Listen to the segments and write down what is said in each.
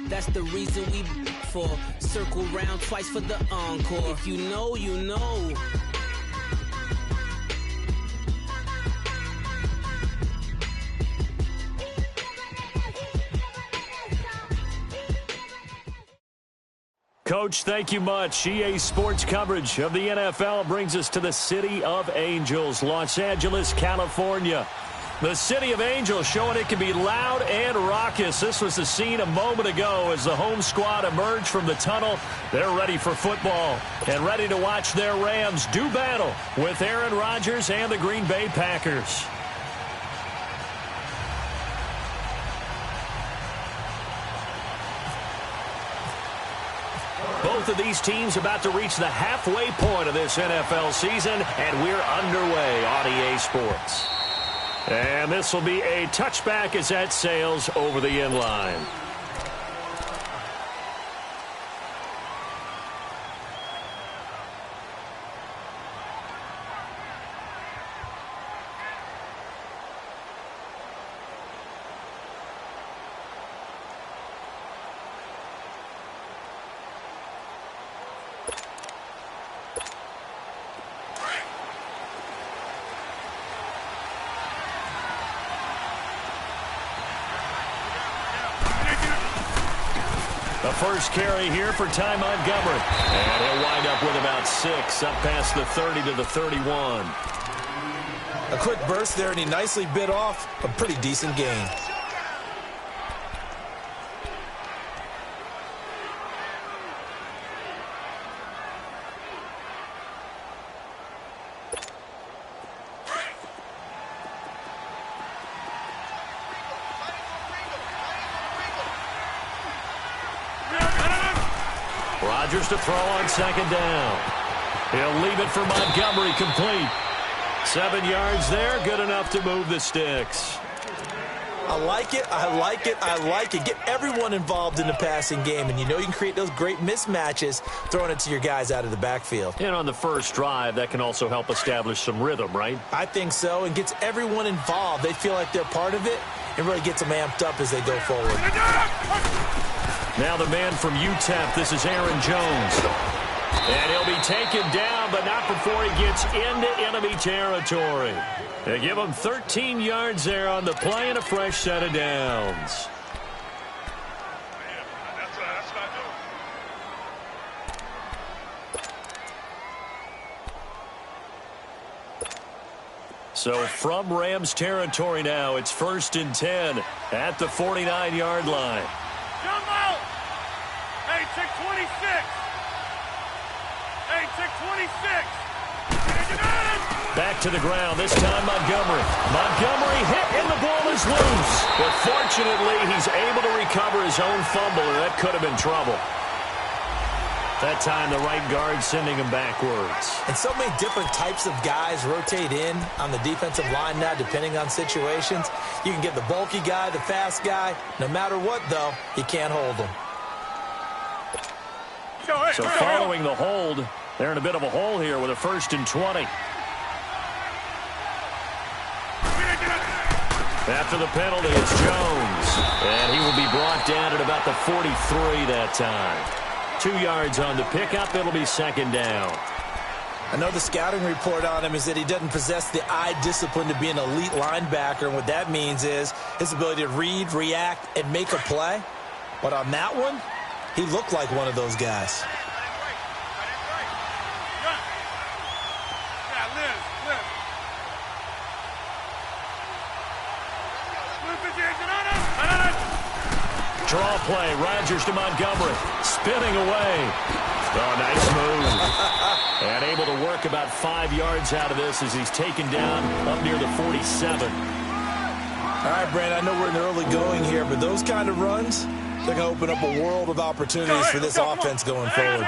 That's the reason we for circle round twice for the encore. If you know, you know. Coach, thank you much. EA Sports coverage of the NFL brings us to the City of Angels, Los Angeles, California. The City of Angels showing it can be loud and raucous. This was the scene a moment ago as the home squad emerged from the tunnel. They're ready for football and ready to watch their Rams do battle with Aaron Rodgers and the Green Bay Packers. Both of these teams about to reach the halfway point of this NFL season, and we're underway on EA Sports. And this will be a touchback as that sails over the end line. The first carry here for Ty Montgomery. And he'll wind up with about 6, up past the 30 to the 31. A quick burst there, and he nicely bit off a pretty decent gain. Rodgers to throw on second down. He'll leave it for Montgomery, complete. 7 yards there, good enough to move the sticks. I like it, I like it, I like it. Get everyone involved in the passing game, and you know you can create those great mismatches throwing it to your guys out of the backfield. And on the first drive, that can also help establish some rhythm, right? I think so, and gets everyone involved. They feel like they're part of it, and really gets them amped up as they go forward. Now the man from UTEP, this is Aaron Jones. And he'll be taken down, but not before he gets into enemy territory. They give him 13 yards there on the play and a fresh set of downs. So from Rams territory now, it's 1st and 10 at the 49-yard line. Jump out! Hey, check 26! Hey, check 26! Back to the ground, this time Montgomery. Montgomery hit and the ball is loose. But fortunately, he's able to recover his own fumble, and that could have been trouble. That time, the right guard sending him backwards. And so many different types of guys rotate in on the defensive line now, depending on situations. You can get the bulky guy, the fast guy. No matter what, though, you can't hold them. So following the hold, they're in a bit of a hole here with a 1st and 20. After the penalty, it's Jones. And he will be brought down at about the 43 that time. 2 yards on the pickup. It'll be 2nd down. I know the scouting report on him is that he doesn't possess the eye discipline to be an elite linebacker. And what that means is his ability to read, react, and make a play. But on that one, he looked like one of those guys. Draw play, Rodgers to Montgomery, spinning away. Oh, nice move. And able to work about 5 yards out of this as he's taken down up near the 47. All right, Brandon, I know we're in the early going here, but those kind of runs, they're going to open up a world of opportunities for this offense going forward.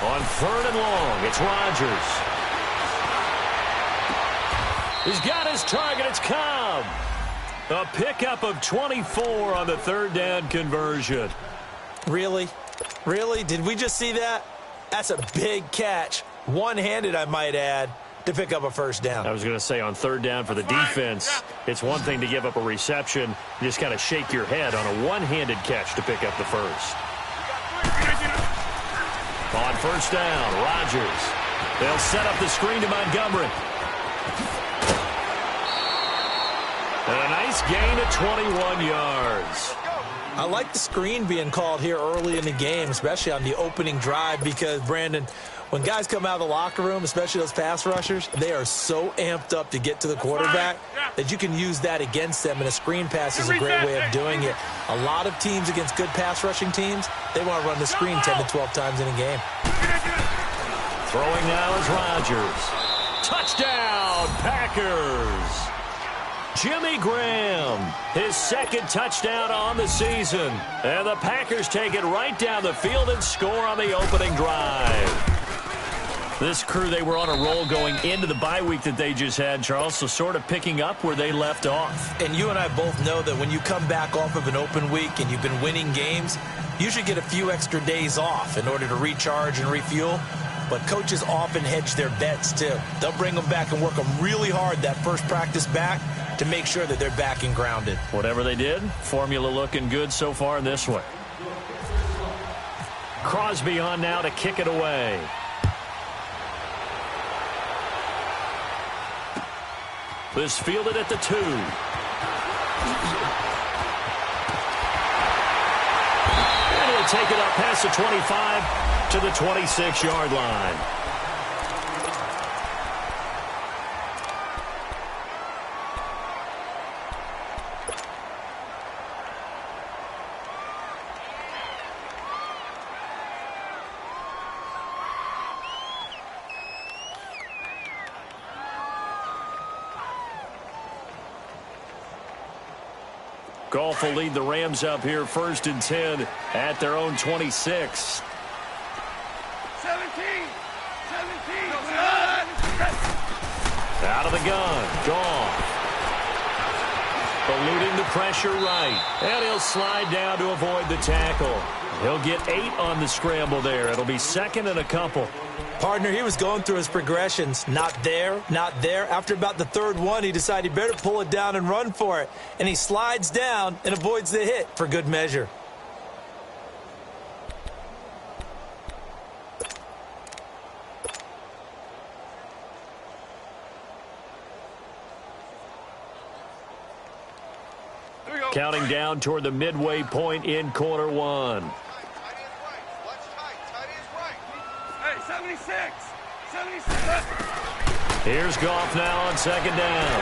On 3rd and long, it's Rodgers. He's got his target. It's Cobb. A pickup of 24 on the 3rd down conversion. Really? Really? Did we just see that? That's a big catch. One-handed, I might add, to pick up a first down. I was going to say, on third down for the defense, it's one thing to give up a reception. You just kind of shake your head on a one-handed catch to pick up the first. On first down, Rodgers. They'll set up the screen to Montgomery. And a nice gain of 21 yards. I like the screen being called here early in the game, especially on the opening drive, because, Brandon, when guys come out of the locker room, especially those pass rushers, they are so amped up to get to the quarterback that you can use that against them, and a screen pass is a great way of doing it. A lot of teams against good pass rushing teams, they want to run the screen 10 to 12 times in a game. Throwing now is Rodgers. Touchdown, Packers! Jimmy Graham, his second touchdown on the season. And the Packers take it right down the field and score on the opening drive. This crew, they were on a roll going into the bye week that they just had, Charles, so sort of picking up where they left off. And you and I both know that when you come back off of an open week and you've been winning games, you should get a few extra days off in order to recharge and refuel. But coaches often hedge their bets, too. They'll bring them back and work them really hard that first practice back to make sure that they're back and grounded. Whatever they did, formula looking good so far in this one. Crosby on now to kick it away. This fielded at the 2. And he'll take it up past the 25 to the 26-yard line. Goff will lead the Rams up here 1st and 10 at their own 26. 17. Out of the gun. Goff. Eluding the pressure right. And he'll slide down to avoid the tackle. He'll get 8 on the scramble there. It'll be 2nd and a couple. Partner, he was going through his progressions. Not there, not there. After about the 3rd one, he decided he better pull it down and run for it. And he slides down and avoids the hit for good measure. Counting down toward the midway point in quarter 1. Hey, 76. Here's Goff now on 2nd down.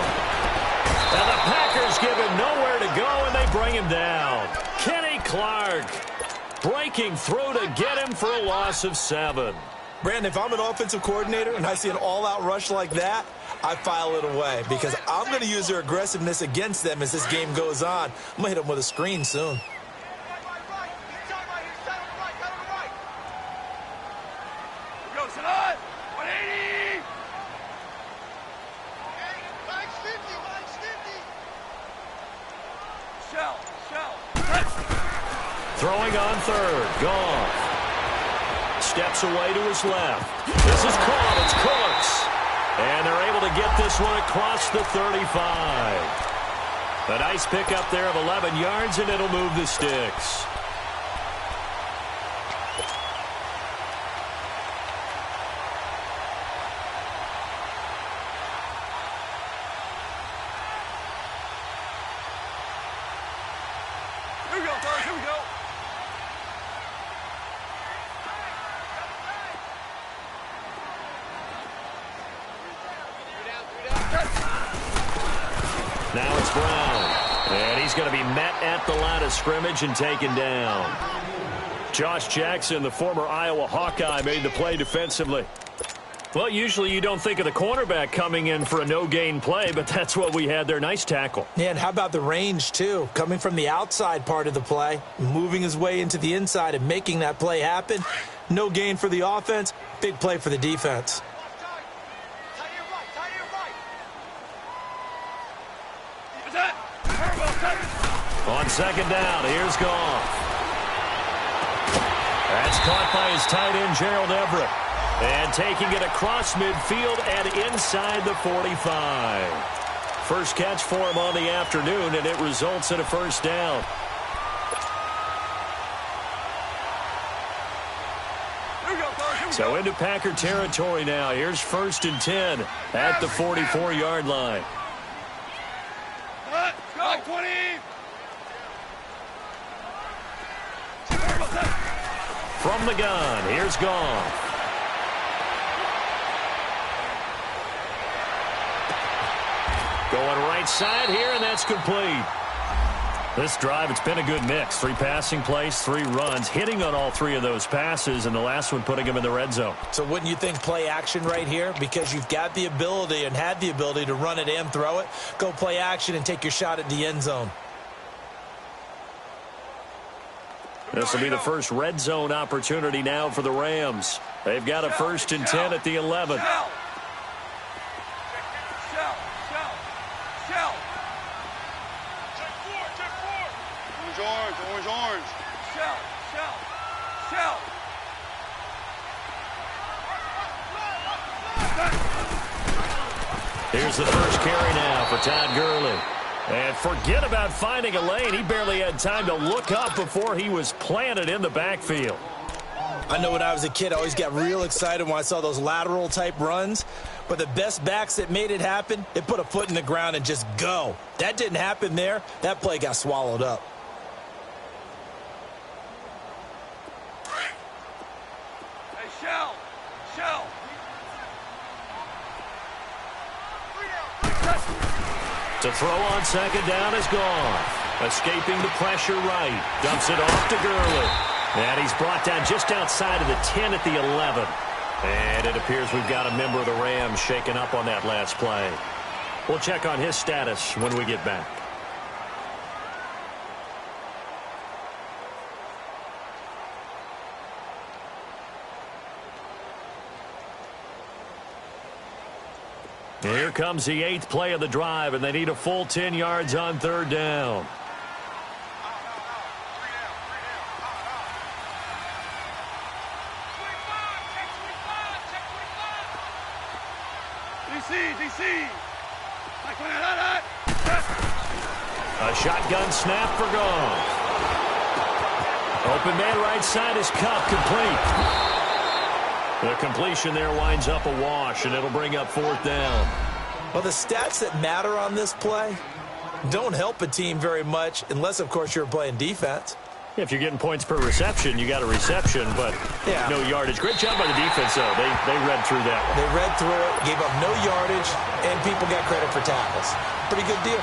And the Packers give him nowhere to go, and they bring him down. Kenny Clark breaking through to get him for a loss of 7. Brandon, if I'm an offensive coordinator and I see an all-out rush like that, I file it away because I'm going to use their aggressiveness against them as this game goes on. I'm going to hit them with a screen soon. Go, Salah. 180. Shell. Throwing on 3rd. Goff. Steps away to his left. This is caught. It's Cooks. And they're able to get this one across the 35. A nice pickup there of 11 yards, and it'll move the sticks. Here we go, fellas. Here we go. Now it's Brown. And he's going to be met at the line of scrimmage and taken down. Josh Jackson, the former Iowa Hawkeye, made the play defensively. Well, usually you don't think of the cornerback coming in for a no-gain play, but that's what we had there. Nice tackle. Yeah, and how about the range, too? Coming from the outside part of the play, moving his way into the inside and making that play happen. No gain for the offense, big play for the defense. On 2nd down, here's Goff. That's caught by his tight end, Gerald Everett. And taking it across midfield and inside the 45. First catch for him on the afternoon, and it results in a first down. So into Packer territory now. Here's 1st and 10 at the 44-yard line. Go, 20! From the gun, here's Goff. Going right side here, and that's complete. This drive, it's been a good mix. 3 passing plays, 3 runs, hitting on all 3 of those passes, and the last one putting him in the red zone. So wouldn't you think play action right here? Because you've got the ability and had the ability to run it and throw it. Go play action and take your shot at the end zone. This will be the first red zone opportunity now for the Rams. They've got a 1st and 10 at the 11. Orange. Shell. Here's the first carry now for Todd Gurley. And forget about finding a lane. He barely had time to look up before he was planted in the backfield. I know when I was a kid, I always got real excited when I saw those lateral type runs. But the best backs that made it happen, they put a foot in the ground and just go. That didn't happen there. That play got swallowed up. Shell. To throw on 2nd down is Goff. Escaping the pressure right. Dumps it off to Gurley. And he's brought down just outside of the 10 at the 11. And it appears we've got a member of the Rams shaken up on that last play. We'll check on his status when we get back. Here comes the 8th play of the drive, and they need a full 10 yards on 3rd down. DC. A shotgun snap for Goff. Open man right side is Kupp, complete. The completion there winds up a wash, and it'll bring up 4th down. Well, the stats that matter on this play don't help a team very much unless, of course, you're playing defense. If you're getting points per reception, you got a reception, but no yardage. Great job by the defense, though. They read through that one. They read through it, gave up no yardage, and people got credit for tackles. Pretty good deal.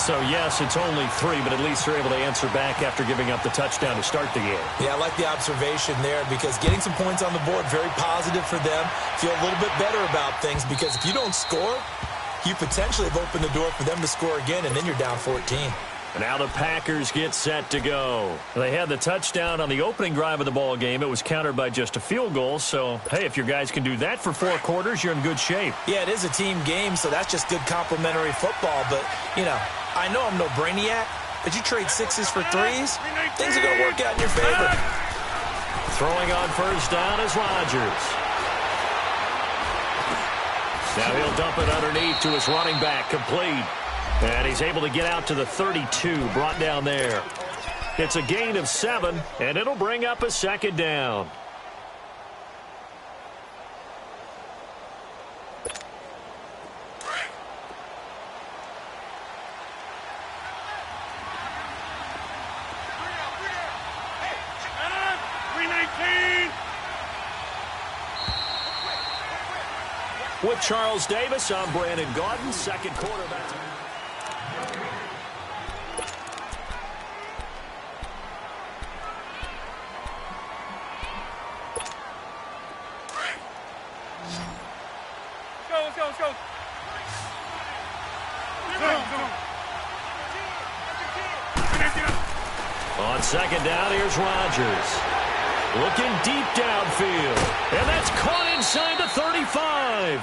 So, yes, it's only 3, but at least they're able to answer back after giving up the touchdown to start the game. Yeah, I like the observation there because getting some points on the board, very positive for them. Feel a little bit better about things because if you don't score, you potentially have opened the door for them to score again, and then you're down 14. And now the Packers get set to go. They had the touchdown on the opening drive of the ball game. It was countered by just a field goal. So, hey, if your guys can do that for 4 quarters, you're in good shape. Yeah, it is a team game, so that's just good complimentary football. But, you know, I know I'm no brainiac, but you trade 6s for 3s, things are going to work out in your favor. Throwing on 1st down is Rodgers. Now he'll dump it underneath to his running back, complete. And he's able to get out to the 32, brought down there. It's a gain of 7, and it'll bring up a 2nd down. With Charles Davis, I'm Brandon Gaudin. 2nd quarter back. Let's go. On 2nd down, here's Rodgers. Looking deep downfield. And that's caught inside the 35.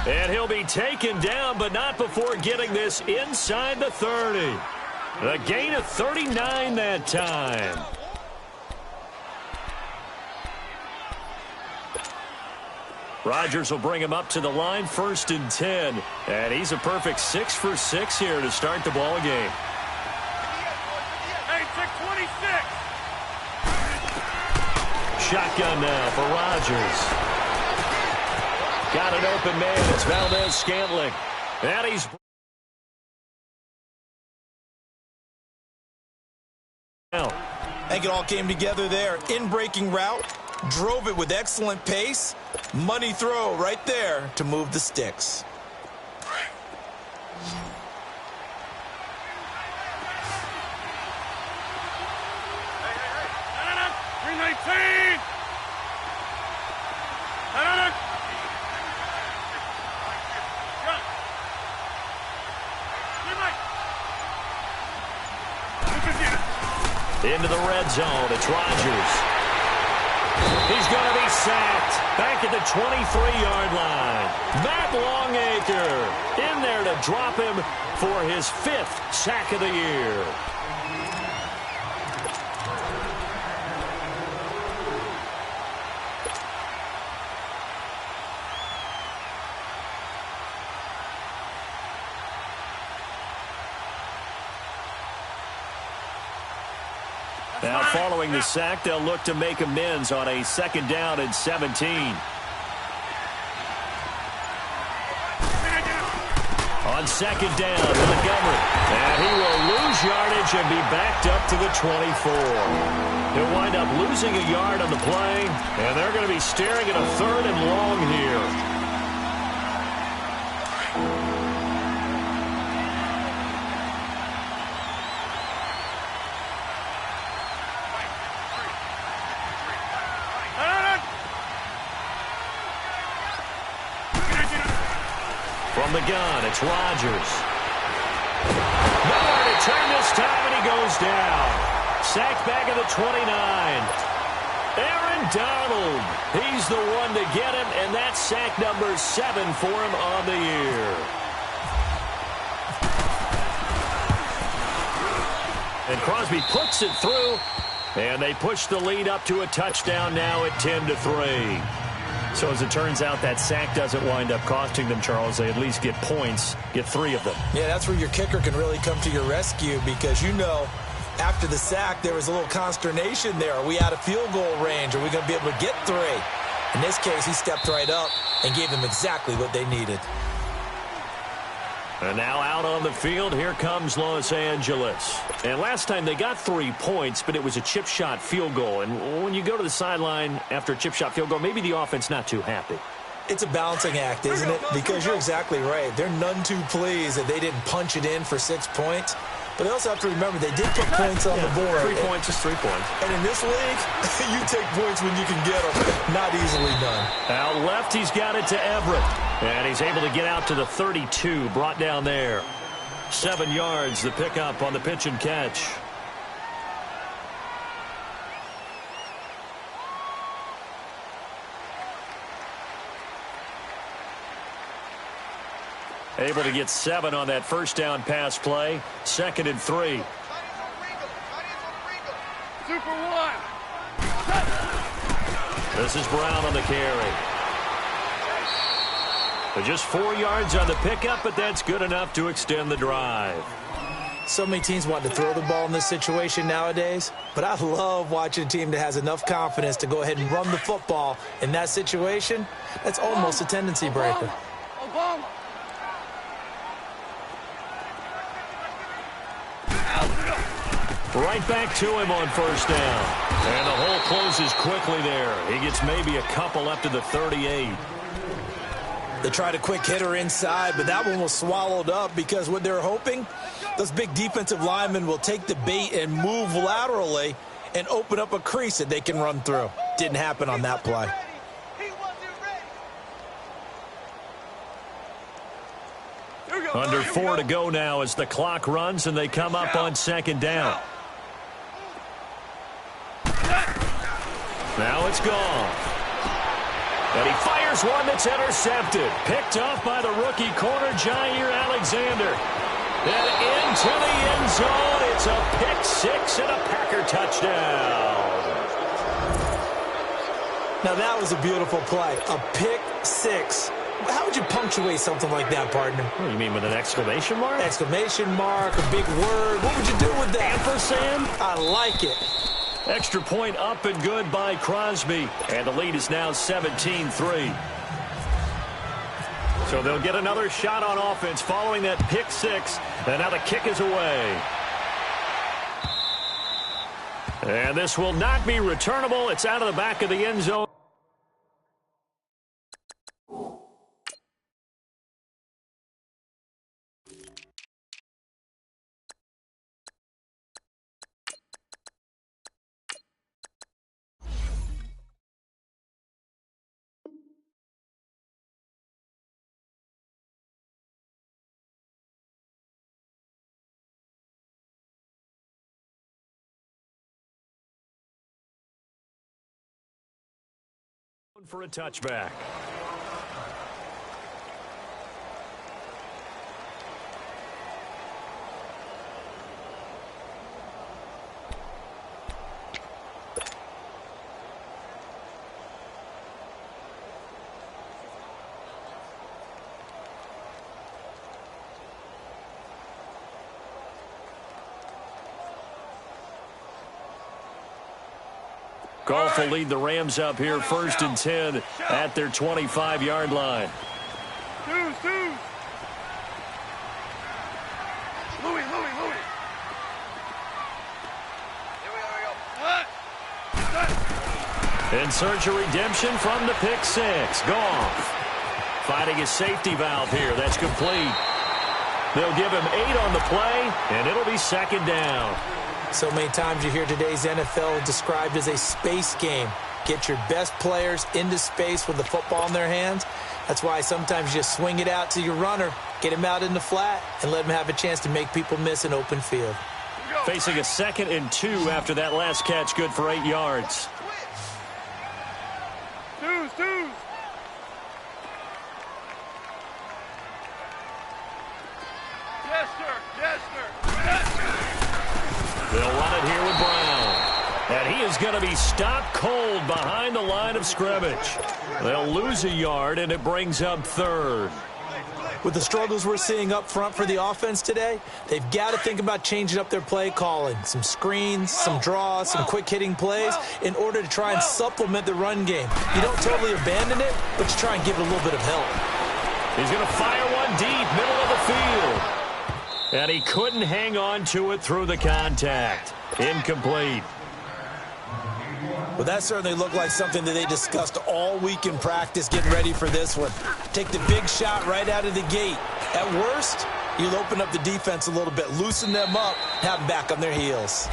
And he'll be taken down, but not before getting this inside the 30. A gain of 39 that time. Rodgers will bring him up to the line, 1st and 10. And he's a perfect 6 for 6 here to start the ball game. Hey, 626. Shotgun now for Rodgers. Got an open man. It's Valdez-Scantling. And he's... I think it all came together there. In-breaking route. Drove it with excellent pace. Money throw right there to move the sticks. Into the red zone. It's Rodgers. He's going to be sacked back at the 23-yard line. Matt Longacre in there to drop him for his 5th sack of the year. Now, following the sack, they'll look to make amends on a 2nd down and 17. On 2nd down, Montgomery. And he will lose yardage and be backed up to the 24. He'll wind up losing a yard on the play, and they're going to be staring at a 3rd and long here. From the gun, it's Rodgers. Nowhere to turn this time, and he goes down. Sacked back at the 29. Aaron Donald. He's the one to get him, and that's sack number 7 for him on the year. And Crosby puts it through, and they push the lead up to a touchdown now at 10-3. So as it turns out, that sack doesn't wind up costing them, Charles. They at least get points, get 3 of them. Yeah, that's where your kicker can really come to your rescue because, you know, after the sack, there was a little consternation there. Are we out of field goal range? Are we going to be able to get 3? In this case, he stepped right up and gave them exactly what they needed. And now out on the field, here comes Los Angeles. And last time they got 3 points, but it was a chip shot field goal. And when you go to the sideline after a chip shot field goal, maybe the offense not too happy. It's a balancing act, isn't it? Because you're exactly right. They're none too pleased that they didn't punch it in for 6 points. But they also have to remember they did put points on the board. 3 points is 3 points. And in this league, you take points when you can get them. Not easily done. Out left, he's got it to Everett. And he's able to get out to the 32, brought down there. 7 yards, the pickup on the pitch and catch. Able to get 7 on that 1st down pass play. 2nd and 3. Super 1. This is Brown on the carry. Just 4 yards on the pickup, but that's good enough to extend the drive. So many teams want to throw the ball in this situation nowadays, but I love watching a team that has enough confidence to go ahead and run the football in that situation. That's almost a tendency breaker. Obama. Right back to him on 1st down. And the hole closes quickly there. He gets maybe a couple up to the 38. They tried a quick hitter inside, but that one was swallowed up because what they're hoping, those big defensive linemen will take the bait and move laterally and open up a crease that they can run through. Didn't happen on that play. Under 4 to go now as the clock runs and they come up on 2nd down. Now it's gone. And he fires one that's intercepted. Picked off by the rookie corner, Jair Alexander. And into the end zone. It's a pick 6 and a Packer touchdown. Now that was a beautiful play. A pick six. How would you punctuate something like that, partner? What do you mean, with an exclamation mark? Exclamation mark, a big word. What would you do with that? Ampersand? I like it. Extra point up and good by Crosby. And the lead is now 17-3. So they'll get another shot on offense following that pick six. And now the kick is away. And this will not be returnable. It's out of the back of the end zone. For a touchback. Goff will lead the Rams up here 1st and 10 at their 25-yard line. Louis. In search of redemption from the pick six. Goff finding his safety valve here. That's complete. They'll give him 8 on the play, and it'll be 2nd down. So many times you hear today's NFL described as a space game. Get your best players into space with the football in their hands. That's why sometimes you just swing it out to your runner, get him out in the flat, and let him have a chance to make people miss an open field. Facing a 2nd and 2 after that last catch, good for 8 yards. Deuce. Yes, sir. They'll run it here with Brown. And he is going to be stopped cold behind the line of scrimmage. They'll lose a yard, and it brings up 3rd. With the struggles we're seeing up front for the offense today, they've got to think about changing up their play calling. Some screens, some draws, some quick-hitting plays in order to try and supplement the run game. You don't totally abandon it, but you try and give it a little bit of help. He's going to fire one deep, middle of the field. And he couldn't hang on to it through the contact. Incomplete. Well, that certainly looked like something that they discussed all week in practice getting ready for this one. Take the big shot right out of the gate. At worst, you'll open up the defense a little bit, loosen them up, have them back on their heels.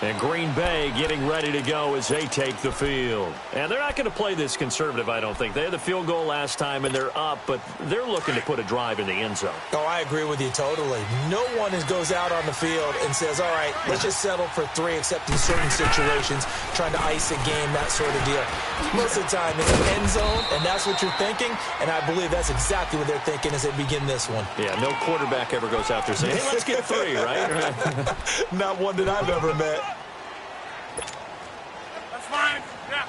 And Green Bay getting ready to go as they take the field. And they're not going to play this conservative, I don't think. They had the field goal last time, and they're up, but they're looking to put a drive in the end zone. Oh, I agree with you totally. No one goes out on the field and says, all right, let's just settle for 3, except in certain situations, trying to ice a game, that sort of deal. Most of the time, it's an end zone, and that's what you're thinking, and I believe that's exactly what they're thinking as they begin this one. Yeah, no quarterback ever goes out there saying, hey, let's get 3, right? Not one that I've ever met. That's fine. Yeah.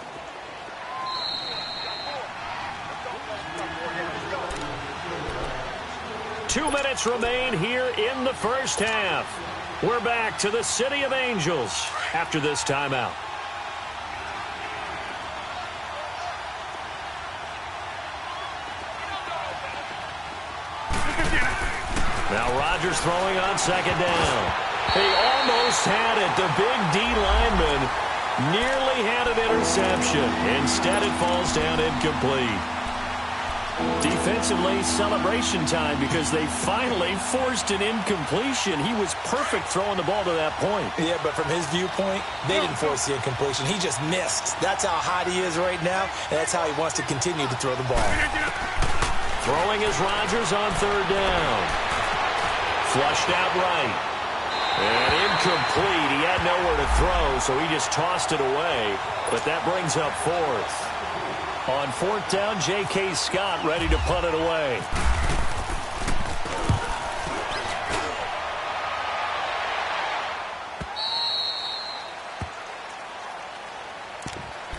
Two minutes remain here in the first half. We're back to the City of Angels after this timeout. Now Rodgers throwing on 2nd down. He almost had it. The big D lineman nearly had an interception. Instead, it falls down incomplete. Defensively, celebration time because they finally forced an incompletion. He was perfect throwing the ball to that point. Yeah, but from his viewpoint, they didn't force the incompletion. He just missed. That's how hot he is right now, and that's how he wants to continue to throw the ball. Throwing is Rodgers on 3rd down. Flushed out right. And incomplete. He had nowhere to throw, so he just tossed it away. But that brings up 4th. On 4th down, J.K. Scott ready to punt it away.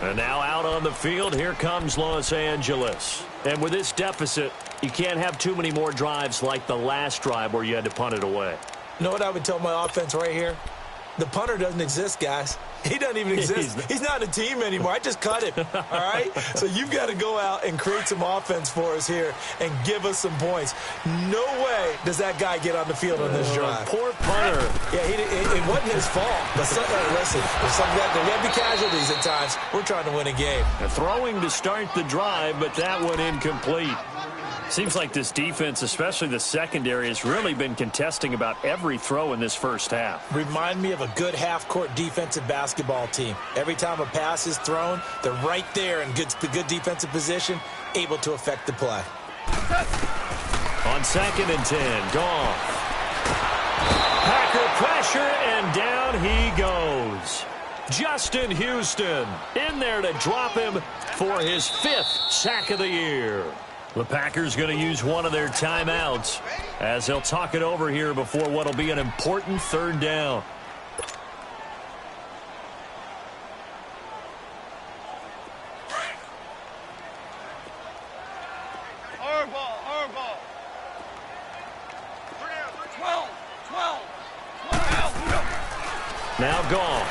And now out on the field, here comes Los Angeles. And with this deficit, you can't have too many more drives like the last drive where you had to punt it away. You know what I would tell my offense right here? The punter doesn't exist, guys. He doesn't even exist. He's not a team anymore. I just cut him, all right? So you've got to go out and create some offense for us here and give us some points. No way does that guy get on the field on this drive. Poor punter. Yeah, it wasn't his fault. But listen, there got to be casualties at times. We're trying to win a game. Throwing to start the drive, but that one incomplete. Seems like this defense, especially the secondary, has really been contesting about every throw in this first half. Remind me of a good half-court defensive basketball team. Every time a pass is thrown, they're right there in good defensive position, able to affect the play. On 2nd and 10, Goff. Packer pressure, and down he goes. Justin Houston in there to drop him for his 5th sack of the year. The Packers going to use one of their timeouts as they'll talk it over here before what will be an important 3rd down. Hard ball, hard ball. 12. Now Goff.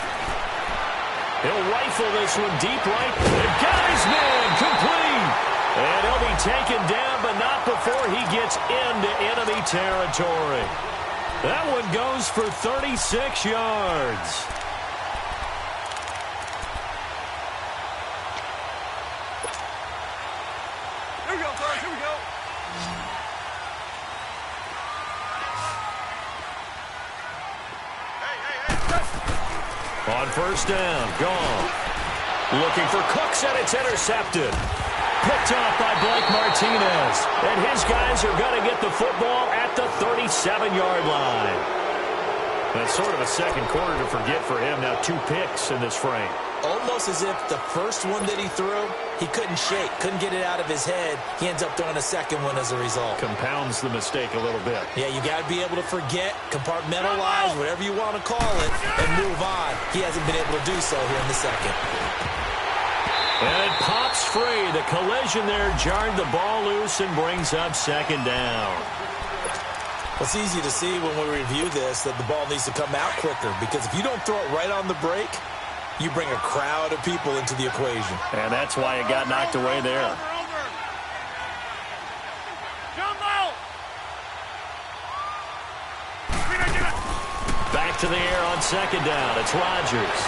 He'll rifle this one deep right. And got his man complete. And he'll be taken down, but not before he gets into enemy territory. That one goes for 36 yards. Here we go, guys. Here we go. Hey. On 1st down, Goff. Looking for Cooks, and it's intercepted. Picked off by Blake Martinez. And his guys are going to get the football at the 37-yard line. That's sort of a second quarter to forget for him. Now 2 picks in this frame. Almost as if the first one that he threw, he couldn't shake, couldn't get it out of his head. He ends up throwing a second one as a result. Compounds the mistake a little bit. Yeah, you got to be able to forget, compartmentalize, whatever you want to call it, and move on. He hasn't been able to do so here in the second. And it pops free. The collision there jarred the ball loose and brings up 2nd down. It's easy to see when we review this that the ball needs to come out quicker, because if you don't throw it right on the break, you bring a crowd of people into the equation. And that's why it got knocked away there. Over. Jump out. Back to the air on 2nd down. It's Rodgers.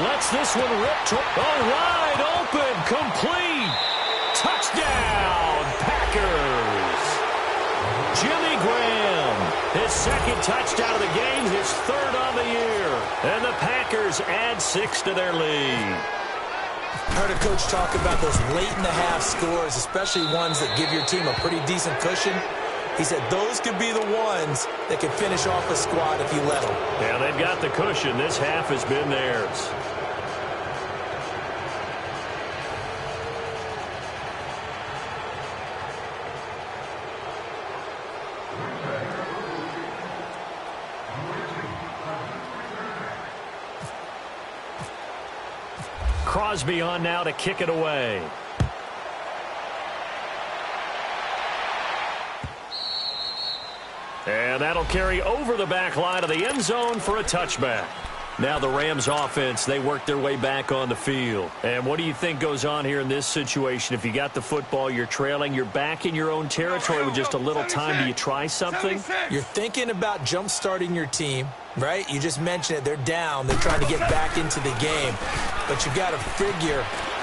Lets this one rip. Wide open. Complete. Touchdown, Packers. Jimmy Graham, his 2nd touchdown of the game, his 3rd on the year. And the Packers add 6 to their lead. I heard a coach talk about those late-in-the-half scores, especially ones that give your team a pretty decent cushion. He said those could be the ones that can finish off a squad if you let them. Yeah, they've got the cushion. This half has been theirs. Crosby on now to kick it away. And that'll carry over the back line of the end zone for a touchback. Now the Rams offense, they work their way back on the field. And what do you think goes on here in this situation? If you got the football, you're trailing, you're back in your own territory with just a little time. Do you try something? You're thinking about jump-starting your team, right? You just mentioned it. They're down. They're trying to get back into the game. But you've got to figure,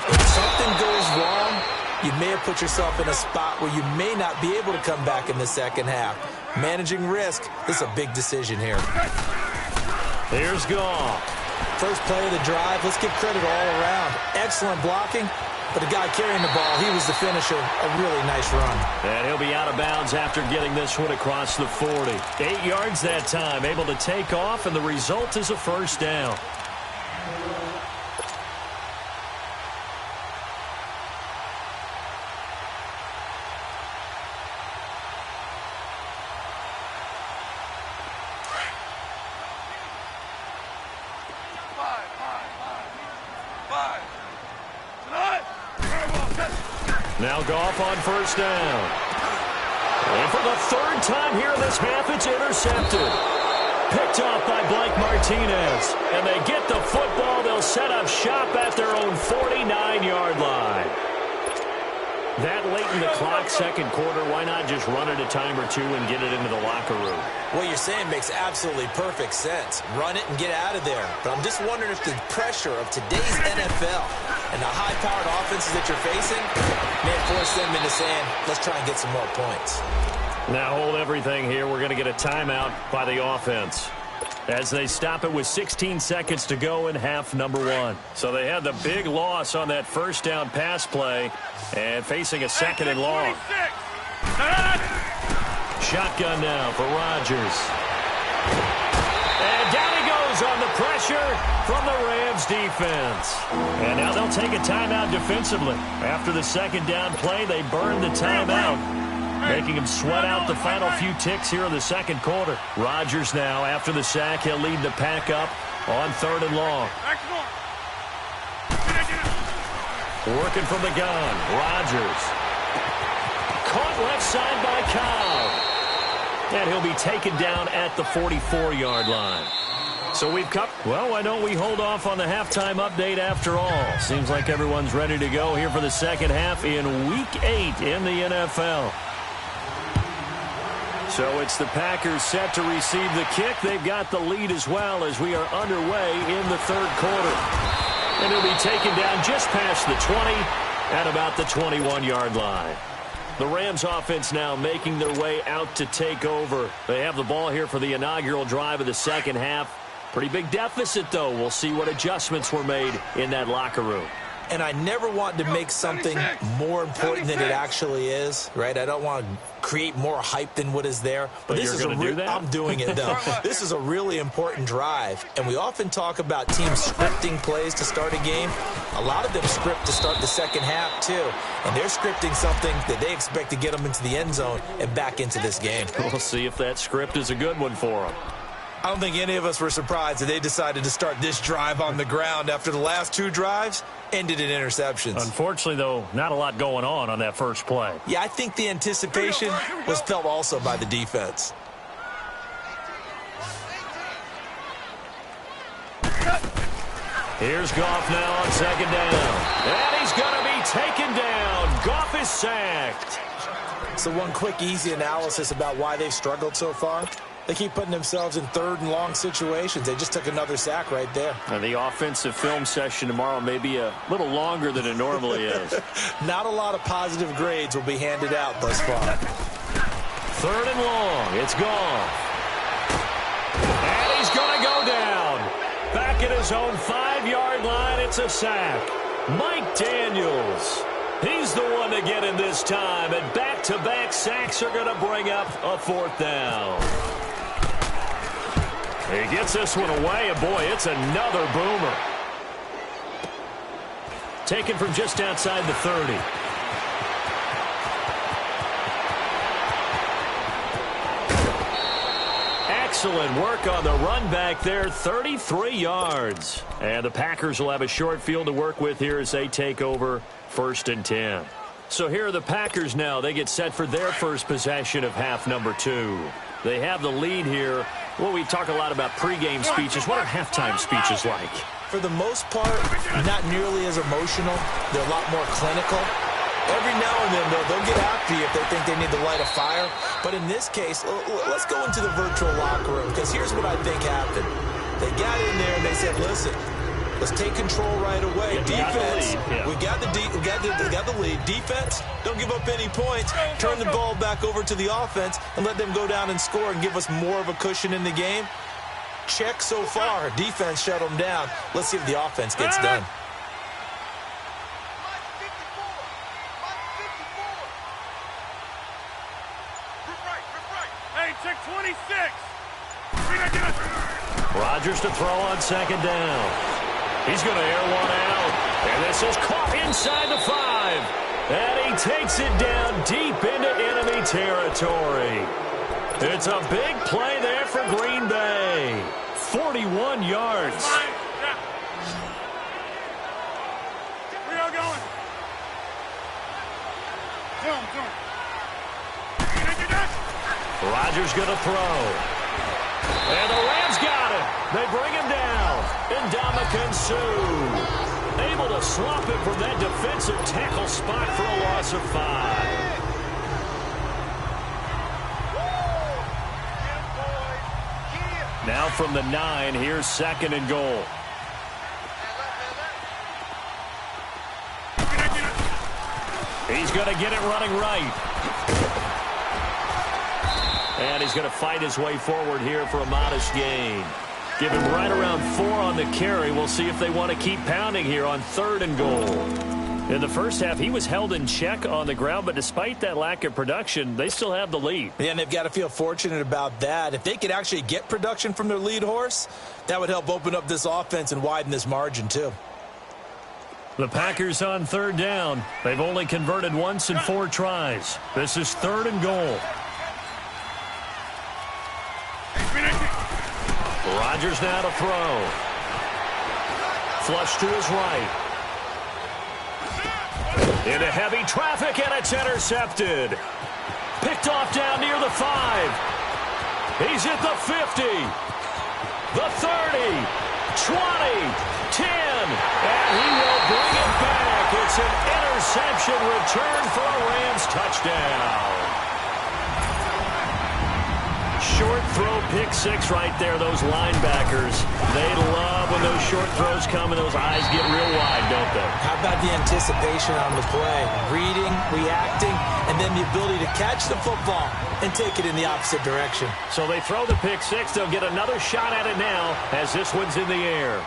if something goes wrong, you may have put yourself in a spot where you may not be able to come back in the second half. Managing risk, this is a big decision here. Here's Goff. First play of the drive. Let's give credit all around. Excellent blocking, but the guy carrying the ball, he was the finisher. A really nice run. And he'll be out of bounds after getting this one across the 40. 8 yards that time, able to take off, and the result is a first down. Now Goff on first down. And for the third time here in this half, it's intercepted. Picked off by Blake Martinez. And they get the football. They'll set up shop at their own 49-yard line. That late in the clock, second quarter, why not just run it a time or two and get it into the locker room? What you're saying makes absolutely perfect sense. Run it and get out of there. But I'm just wondering if the pressure of today's NFL and the high-powered offenses that you're facing may force them into saying, let's try and get some more points. Now hold everything here. We're going to get a timeout by the offense as they stop it with 16 seconds to go in half number one. So they had the big loss on that first down pass play and facing a second and long. Shotgun now for Rodgers. And down he goes on the pressure from the Rams defense. And now they'll take a timeout defensively. After the second down play, they burn the timeout, making him sweat out the final few ticks here in the second quarter. Rodgers now, after the sack, he'll lead the pack up on third and long. Working from the gun, Rodgers. Caught left side by Cobb. And he'll be taken down at the 44-yard line. So we've cut. Well, why don't we hold off on the halftime update after all? Seems like everyone's ready to go here for the second half in Week 8 in the NFL. So it's the Packers set to receive the kick. They've got the lead as well as we are underway in the third quarter. And he'll be taken down just past the 20 at about the 21-yard line. The Rams offense now making their way out to take over. They have the ball here for the inaugural drive of the second half. Pretty big deficit, though. We'll see what adjustments were made in that locker room. And I never want to make something more important than it actually is, right? I don't want to create more hype than what is there. But this is do that? I'm doing it, though. This is a really important drive. And we often talk about teams scripting plays to start a game. A lot of them script to start the second half, too. And they're scripting something that they expect to get them into the end zone and back into this game. We'll see if that script is a good one for them. I don't think any of us were surprised that they decided to start this drive on the ground after the last two drives ended in interceptions. Unfortunately, though, not a lot going on that first play. Yeah, I think the anticipation was felt also by the defense. Here's Goff now on second down. And he's going to be taken down. Goff is sacked. So one quick, easy analysis about why they've struggled so far. They keep putting themselves in third and long situations. They just took another sack right there. And the offensive film session tomorrow may be a little longer than it normally is. Not a lot of positive grades will be handed out thus far. Third and long. It's Goff. And he's going to go down. Back at his own 5-yard line, it's a sack. Mike Daniels. He's the one to get in this time. And back-to-back sacks are going to bring up a fourth down. He gets this one away, and boy, it's another boomer. Taken from just outside the 30. Excellent work on the run back there, 33 yards. And the Packers will have a short field to work with here as they take over first and 10. So here are the Packers now. They get set for their first possession of half number 2. They have the lead here. Well, we talk a lot about pregame speeches. What are halftime speeches like? For the most part, not nearly as emotional. They're a lot more clinical. Every now and then, they'll get after you if they think they need to light a fire. But in this case, let's go into the virtual locker room, because here's what I think happened. They got in there and they said, listen, let's take control right away. Defense, we got the lead. Defense, don't give up any points. Turn the ball back over to the offense and let them go down and score and give us more of a cushion in the game. Check so far. Defense shut them down. Let's see if the offense gets done. Hey, check 26. Rodgers to throw on second down. He's going to air one out. And this is caught inside the 5. And he takes it down deep into enemy territory. It's a big play there for Green Bay. 41 yards. We are going. Rodgers going to throw. And the Rams got it. They bring him down. Ndamukong Suh able to swap it from that defensive tackle spot for a loss of 5. Now from the 9, here's 2nd and goal. He's going to get it running right. And he's going to fight his way forward here for a modest gain. Give him right around 4 on the carry. We'll see if they want to keep pounding here on 3rd and goal. In the first half, he was held in check on the ground, but despite that lack of production, they still have the lead. Yeah, and they've got to feel fortunate about that. If they could actually get production from their lead horse, that would help open up this offense and widen this margin too. The Packers on 3rd down. They've only converted once in 4 tries. This is 3rd and goal. Rodgers now to throw. Flush to his right. Into heavy traffic, and it's intercepted. Picked off down near the 5. He's at the 50. The 30. 20. 10. And he will bring it back. It's an interception return for a Rams touchdown. Short throw, pick 6 right there, those linebackers. They love when those short throws come and those eyes get real wide, don't they? How about the anticipation on the play? Reading, reacting, and then the ability to catch the football and take it in the opposite direction. So they throw the pick 6. They'll get another shot at it now as this one's in the air.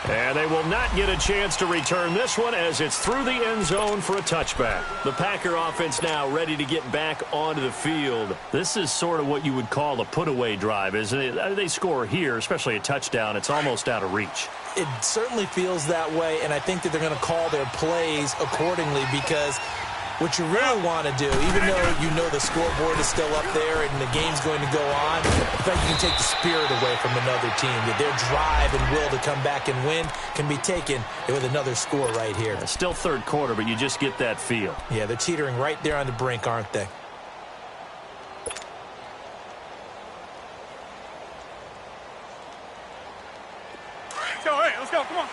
And they will not get a chance to return this one as it's through the end zone for a touchback. The Packer offense now ready to get back onto the field. This is sort of what you would call a put-away drive, isn't it? They score here, especially a touchdown. It's almost out of reach. It certainly feels that way, and I think that they're going to call their plays accordingly because what you really want to do, even though you know the scoreboard is still up there and the game's going to go on, in fact, you can take the spirit away from another team. That their drive and will to come back and win can be taken with another score right here. Still 3rd quarter, but you just get that feel. Yeah, they're teetering right there on the brink, aren't they? Go, hey, let's go, come on.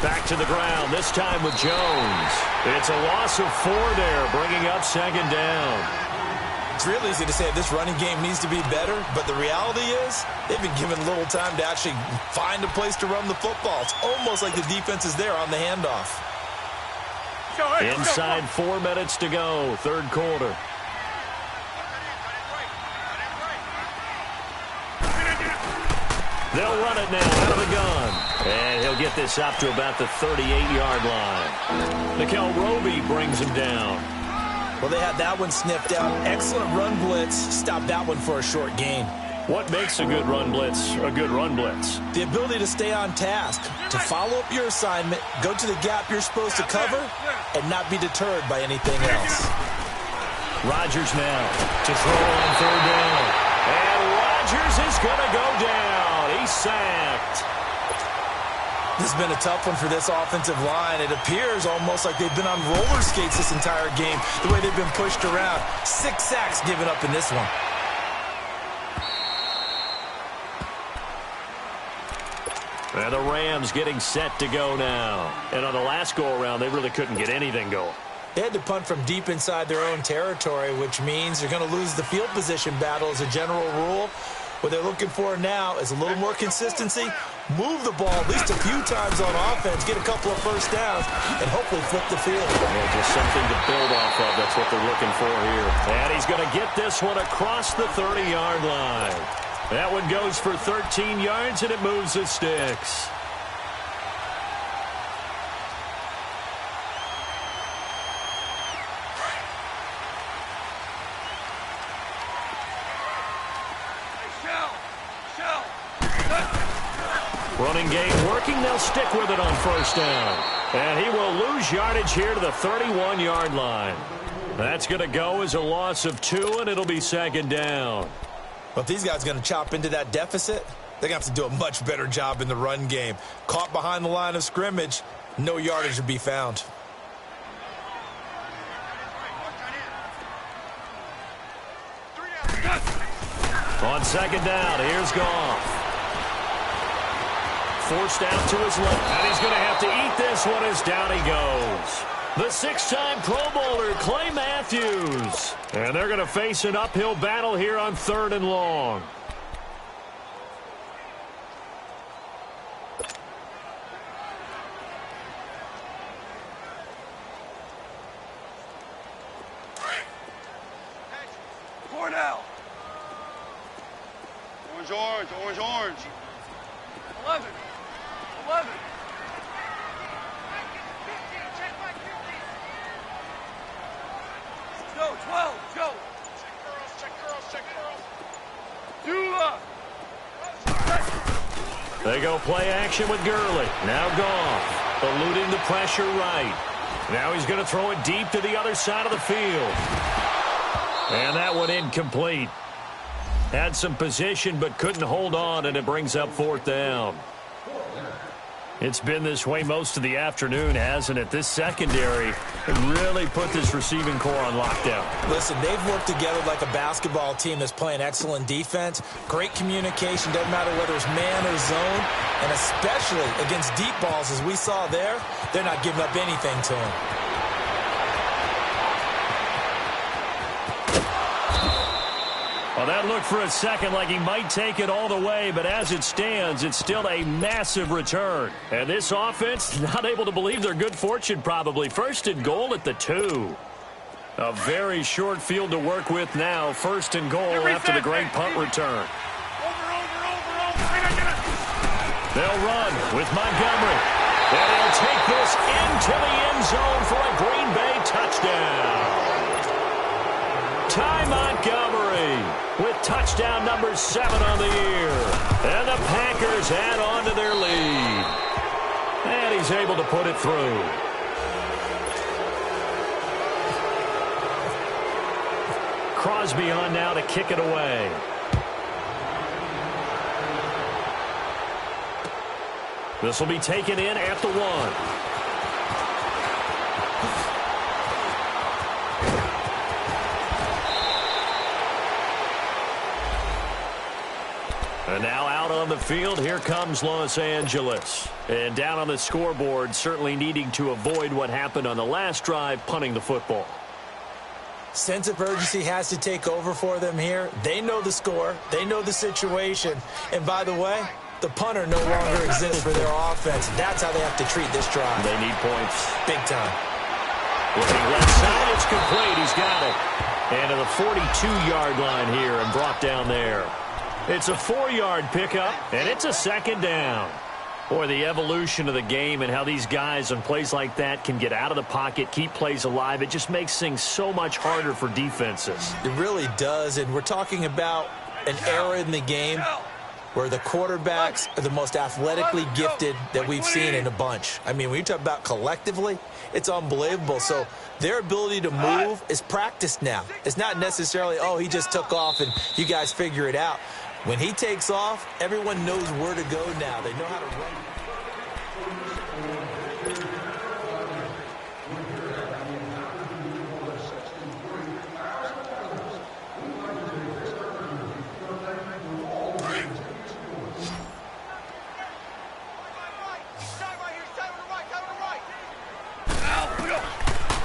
Back to the ground, this time with Jones. It's a loss of 4 there, bringing up 2nd down. It's real easy to say this running game needs to be better, but the reality is they've been given little time to actually find a place to run the football. It's almost like the defense is there on the handoff. Inside 4 minutes to go, 3rd quarter. They'll run it now out of the gun. And he'll get this up to about the 38-yard line. Nickel Roby brings him down. Well, they had that one sniffed out. Excellent run blitz. Stopped that one for a short gain. What makes a good run blitz a good run blitz? The ability to stay on task, to follow up your assignment, go to the gap you're supposed to cover, and not be deterred by anything else. Rodgers now to throw on 3rd down. And Rodgers is going to go down. He's sacked. This has been a tough one for this offensive line. It appears almost like they've been on roller skates this entire game, the way they've been pushed around. 6 sacks given up in this one. And the Rams getting set to go now. And on the last go-around, they really couldn't get anything going. They had to punt from deep inside their own territory, which means they're going to lose the field position battle as a general rule. What they're looking for now is a little more consistency, move the ball at least a few times on offense, get a couple of first downs, and hopefully flip the field. Yeah, just something to build off of. That's what they're looking for here. And he's going to get this one across the 30-yard line. That one goes for 13 yards, and it moves the sticks. Running game working. They'll stick with it on 1st down. And he will lose yardage here to the 31-yard line. That's going to go as a loss of 2, and it'll be 2nd down. But if these guys are going to chop into that deficit, They're going to have to do a much better job in the run game. Caught behind the line of scrimmage, no yardage to be found. On second down, here's Goff. Forced out to his left, and he's going to have to eat this one as down he goes. The six-time Pro Bowler, Clay Matthews. And they're going to face an uphill battle here on 3rd and long. Cornell. Orange, orange, orange, orange. 11. 11. Joe, 12. Joe. Check girls, check girls, check girls. Dula. They go play action with Gurley. Now Goff, eluding the pressure right. Now he's going to throw it deep to the other side of the field. And that one incomplete. Had some position but couldn't hold on, and it brings up 4th down. It's been this way most of the afternoon, hasn't it? This secondary really put this receiving core on lockdown. Listen, they've worked together like a basketball team that's playing excellent defense. Great communication, doesn't matter whether it's man or zone. And especially against deep balls, as we saw there, they're not giving up anything to him. Well, that looked for a second like he might take it all the way, but as it stands, it's still a massive return. And this offense, not able to believe their good fortune probably. 1st and goal at the 2. A very short field to work with now. 1st and goal after the great punt return. Over. They'll run with Montgomery. And he'll take this into the end zone for a Green Bay touchdown. Ty Montgomery with touchdown number 7 on the year. And the Packers add on to their lead. And he's able to put it through. Crosby on now to kick it away. This will be taken in at the 1. And now out on the field, here comes Los Angeles. And down on the scoreboard, certainly needing to avoid what happened on the last drive, punting the football. Sense of urgency has to take over for them here. They know the score. They know the situation. And by the way, the punter no longer exists for their offense. That's how they have to treat this drive. They need points. Big time. Looking left side, it's complete. He's got it. And to the 42-yard line here and brought down there. It's a 4-yard pickup, and it's a 2nd down. Boy, the evolution of the game and how these guys on plays like that can get out of the pocket, keep plays alive, it just makes things so much harder for defenses. It really does, and we're talking about an era in the game where the quarterbacks are the most athletically gifted that we've seen in a bunch. I mean, when you talk about collectively, it's unbelievable. So their ability to move is practiced now. It's not necessarily, oh, he just took off and you guys figure it out. When he takes off, everyone knows where to go now. They know how to run.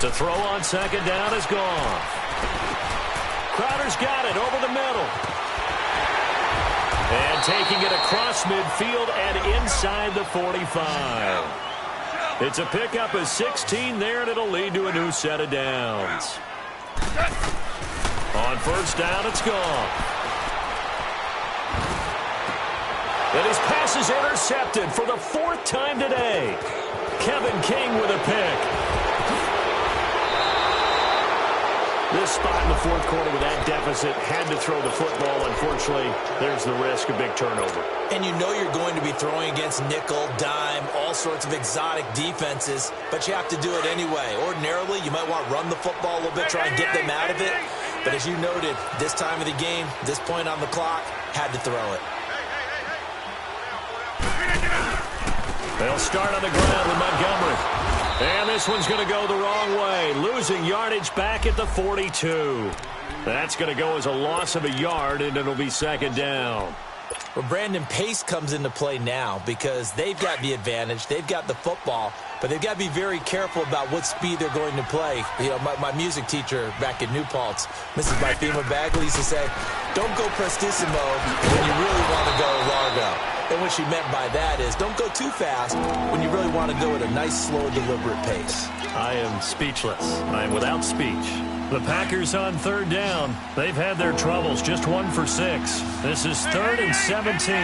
To throw on 2nd down is gone. Crowder's got it over the middle. And taking it across midfield and inside the 45. It's a pickup of 16 there, and it'll lead to a new set of downs. On 1st down, it's gone. And his pass is intercepted for the 4th time today. Kevin King with a pick. This spot in the 4th quarter with that deficit, had to throw the football. Unfortunately, there's the risk of big turnover. And you know you're going to be throwing against nickel, dime, all sorts of exotic defenses, but you have to do it anyway. Ordinarily, you might want to run the football a little bit, try and get them out of it. But as you noted, this time of the game, this point on the clock, had to throw it. They'll start on the ground with Montgomery. And this one's going to go the wrong way, losing yardage back at the 42. That's going to go as a loss of a yard, and it'll be second down. Well, Brandon, pace comes into play now because they've got the advantage. They've got the football, but they've got to be very careful about what speed they're going to play. You know, my music teacher back at New Paltz, Mrs. Bifema Bagley, used to say, don't go prestissimo when you really want to go largo. And what she meant by that is don't go too fast when you really want to go at a nice, slow, deliberate pace. I am speechless. I am without speech. The Packers on third down. They've had their troubles, just 1 for 6. This is 3rd and 17.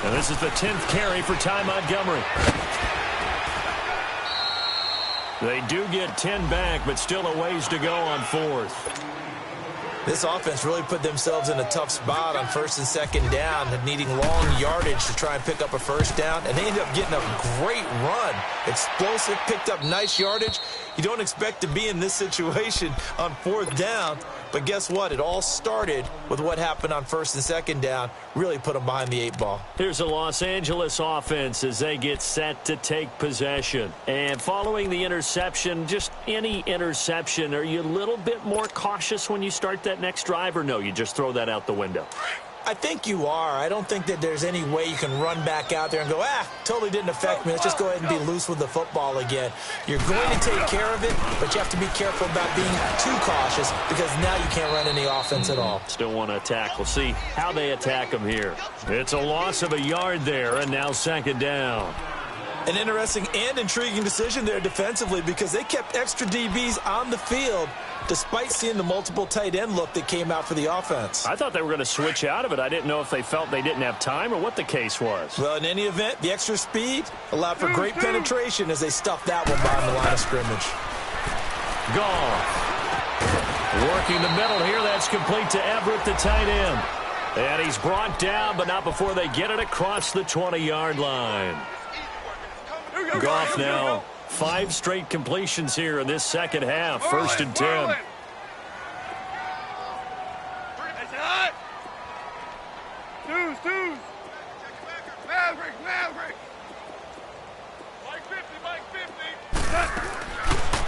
And this is the 10th carry for Ty Montgomery. They do get 10 back, but still a ways to go on 4th. This offense really put themselves in a tough spot on 1st and 2nd down, needing long yardage to try and pick up a first down, and they ended up getting a great run. Explosive, picked up nice yardage. You don't expect to be in this situation on 4th down, but guess what? It all started with what happened on 1st and 2nd down, really put them behind the 8 ball. Here's the Los Angeles offense as they get set to take possession. And following the interception, just any interception, are you a little bit more cautious when you start that next drive, or no, you just throw that out the window? I think you are. I don't think that there's any way you can run back out there and go, totally didn't affect me. Let's just go ahead and be loose with the football again. You're going to take care of it, but you have to be careful about being too cautious because now you can't run any offense at all. Still want to attack. We'll see how they attack them here. It's a loss of a yard there, and now 2nd down. An interesting and intriguing decision there defensively because they kept extra DBs on the field despite seeing the multiple tight end look that came out for the offense. I thought they were going to switch out of it. I didn't know if they felt they didn't have time or what the case was. Well, in any event, the extra speed allowed for great penetration as they stuffed that one behind the line of scrimmage. Goff. Working the middle here. That's complete to Everett, the tight end. And he's brought down, but not before they get it across the 20-yard line. Goff now 5 straight completions here in this second half. 1st and 10.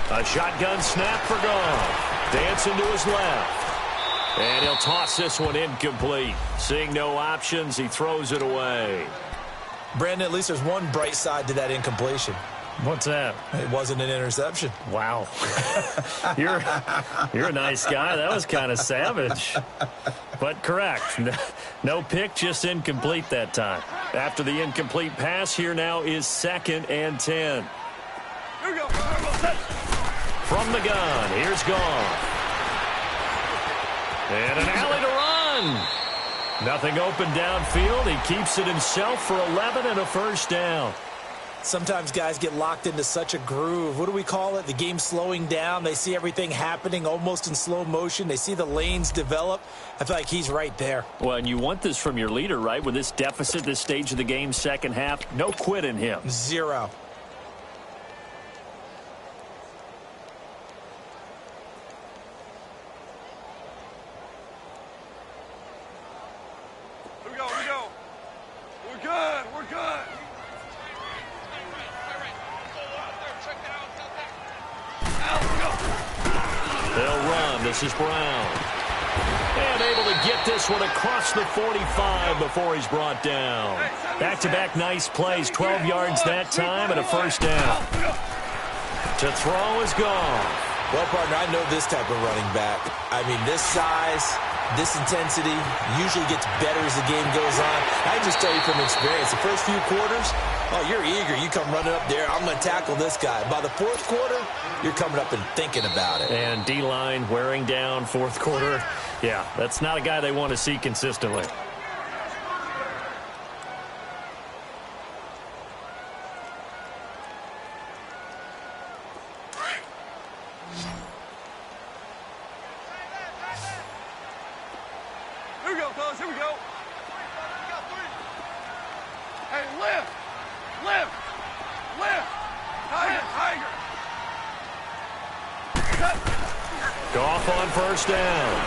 A shotgun snap for Goff. Dancing to his left. And he'll toss this one incomplete. Seeing no options, he throws it away. Brandon, at least there's one bright side to that incompletion. What's that? It wasn't an interception. Wow. You're a nice guy. That was kind of savage. But correct. No pick, just incomplete that time. After the incomplete pass, here now is 2nd and 10. From the gun, here's Goff. And an alley to run. Nothing open downfield. He keeps it himself for 11 and a first down. Sometimes guys get locked into such a groove. What do we call it? The game slowing down. They see everything happening almost in slow motion. They see the lanes develop. I feel like he's right there. Well, and you want this from your leader, right? With this deficit, this stage of the game, second half, no quit in him. 0. This is Brown. And able to get this one across the 45 before he's brought down. Back-to-back nice plays. 12 yards that time and a first down. To throw is Goff. Well, partner, I know this type of running back. I mean, this size, this intensity usually gets better as the game goes on. I can just tell you from experience, the first few quarters, you're eager. You come running up there. I'm going to tackle this guy. By the 4th quarter, you're coming up and thinking about it. And D-line wearing down 4th quarter. Yeah, that's not a guy they want to see consistently. Here we go, fellas. Here we go. Hey, lift. Lift. Lift. Tiger. Goff on first down.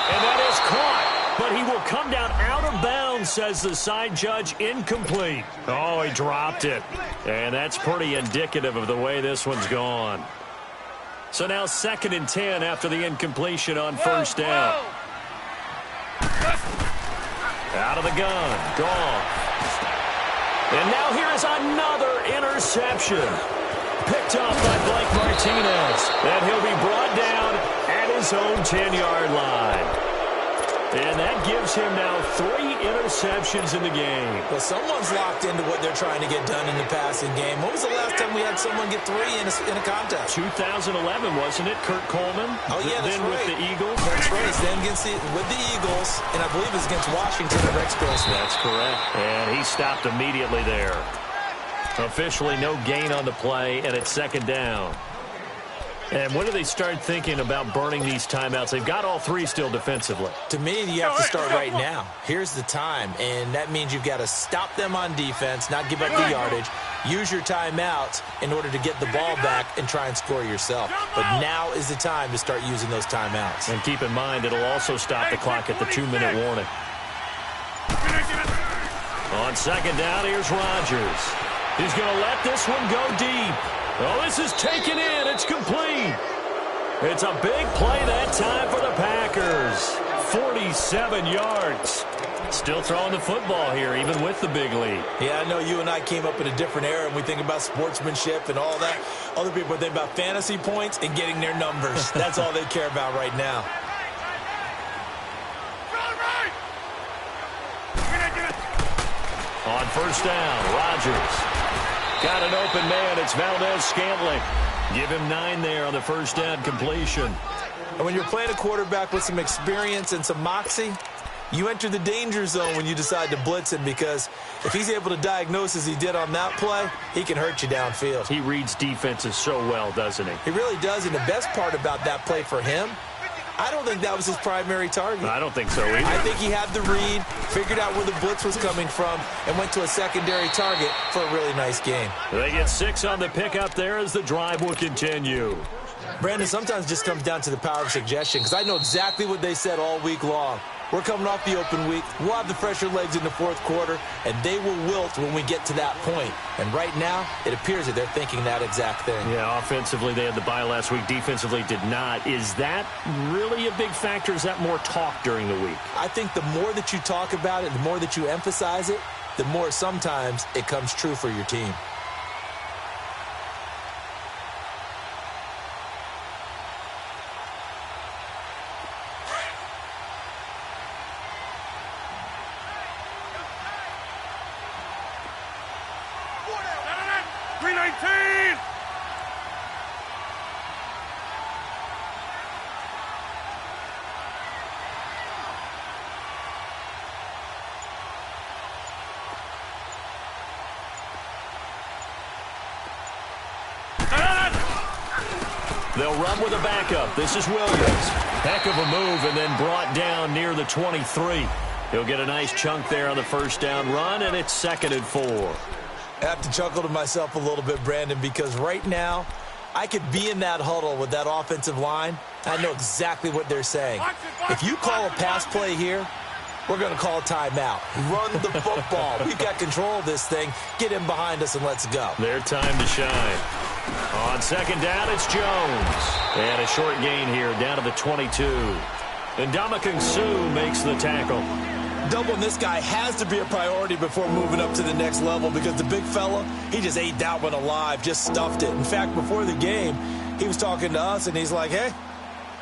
And that is caught, but he will come down out of bounds says the side judge incomplete. Oh, he dropped it. And that's pretty indicative of the way this one's gone. So now 2nd and 10 after the incompletion on first down. Out of the gun. Gone. And now here is another interception. Picked off by Blake Martinez. And he'll be brought down at his own 10-yard line. And that gives him now 3 interceptions in the game. Well, someone's locked into what they're trying to get done in the passing game. When was the last time we had someone get 3 in a contest? 2011, wasn't it? Kurt Coleman? Oh, yeah, that's then right. with the Eagles. That's right. Then with the Eagles, and I believe it's against Washington at Rex Grossman. That's correct. And he stopped immediately there. Officially no gain on the play, and it's 2nd down. And when do they start thinking about burning these timeouts? They've got all 3 still defensively. To me, you have to start right now. Here's the time, and that means you've got to stop them on defense, not give up the yardage, use your timeouts in order to get the ball back and try and score yourself. But now is the time to start using those timeouts. And keep in mind, it'll also stop the clock at the 2-minute warning. On 2nd down, here's Rodgers. He's going to let this one go deep. Oh, this is taken in. It's complete. It's a big play that time for the Packers. 47 yards. Still throwing the football here, even with the big lead. Yeah, I know you and I came up in a different era, and we think about sportsmanship and all that. Other people think about fantasy points and getting their numbers. That's all they care about right now. On first down, Rodgers. Got an open man. It's Valdez-Scantling. Give him 9 there on the first down completion. And when you're playing a quarterback with some experience and some moxie, you enter the danger zone when you decide to blitz him, because if he's able to diagnose as he did on that play, he can hurt you downfield. He reads defenses so well, doesn't he? He really does, and the best part about that play for him, I don't think that was his primary target. I don't think so either. I think he had the read, figured out where the blitz was coming from, and went to a secondary target for a really nice game. They get 6 on the pickup there as the drive will continue. Brandon, sometimes it just comes down to the power of suggestion, because I know exactly what they said all week long. We're coming off the open week. We'll have the fresher legs in the 4th quarter, and they will wilt when we get to that point. And right now, it appears that they're thinking that exact thing. Yeah, offensively, they had the bye last week. Defensively, did not. Is that really a big factor? Is that more talk during the week? I think the more that you talk about it, the more that you emphasize it, the more sometimes it comes true for your team. They'll run with a backup. This is Williams. Heck of a move, and then brought down near the 23. He'll get a nice chunk there on the first down run, and it's 2nd and 4. I have to chuckle to myself a little bit, Brandon, because right now I could be in that huddle with that offensive line. I know exactly what they're saying. If you call a pass play here, we're going to call a timeout. Run the football. We've got control of this thing. Get him behind us and let's go. Their time to shine. On 2nd down, it's Jones. And a short gain here down to the 22. And Ndamukong Suh makes the tackle. Doubling this guy has to be a priority before moving up to the next level, because the big fella, he just ate that one alive, just stuffed it. In fact, before the game, he was talking to us, and he's like, hey,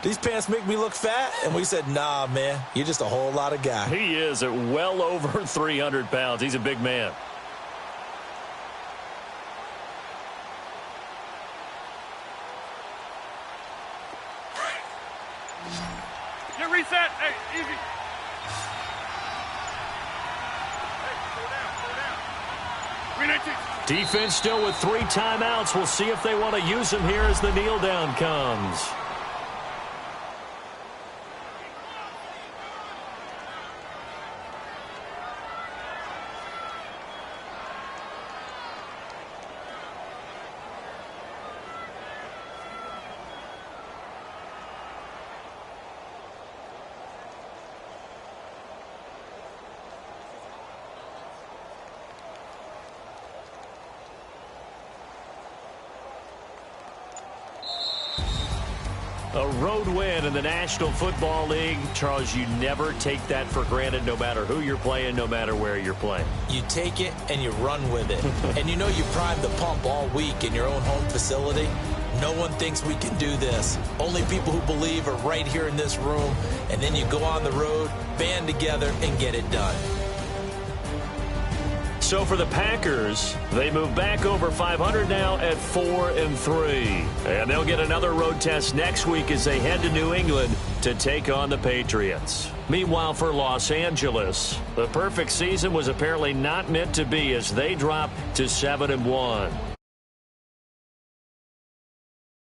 these pants make me look fat? And we said, nah, man, you're just a whole lot of guy. He is at well over 300 pounds. He's a big man. Get reset. Hey, easy. Hey, slow down, slow down. 319. Defense still with 3 timeouts. We'll see if they want to use them here as the kneel down comes. A road win in the National Football League. Charles, you never take that for granted no matter who you're playing, no matter where you're playing. You take it and you run with it. And you know you primed the pump all week in your own home facility. No one thinks we can do this. Only people who believe are right here in this room. And then you go on the road, band together, and get it done. So for the Packers, they move back over 500 now at 4-3. And they'll get another road test next week as they head to New England to take on the Patriots. Meanwhile, for Los Angeles, the perfect season was apparently not meant to be as they drop to 7-1.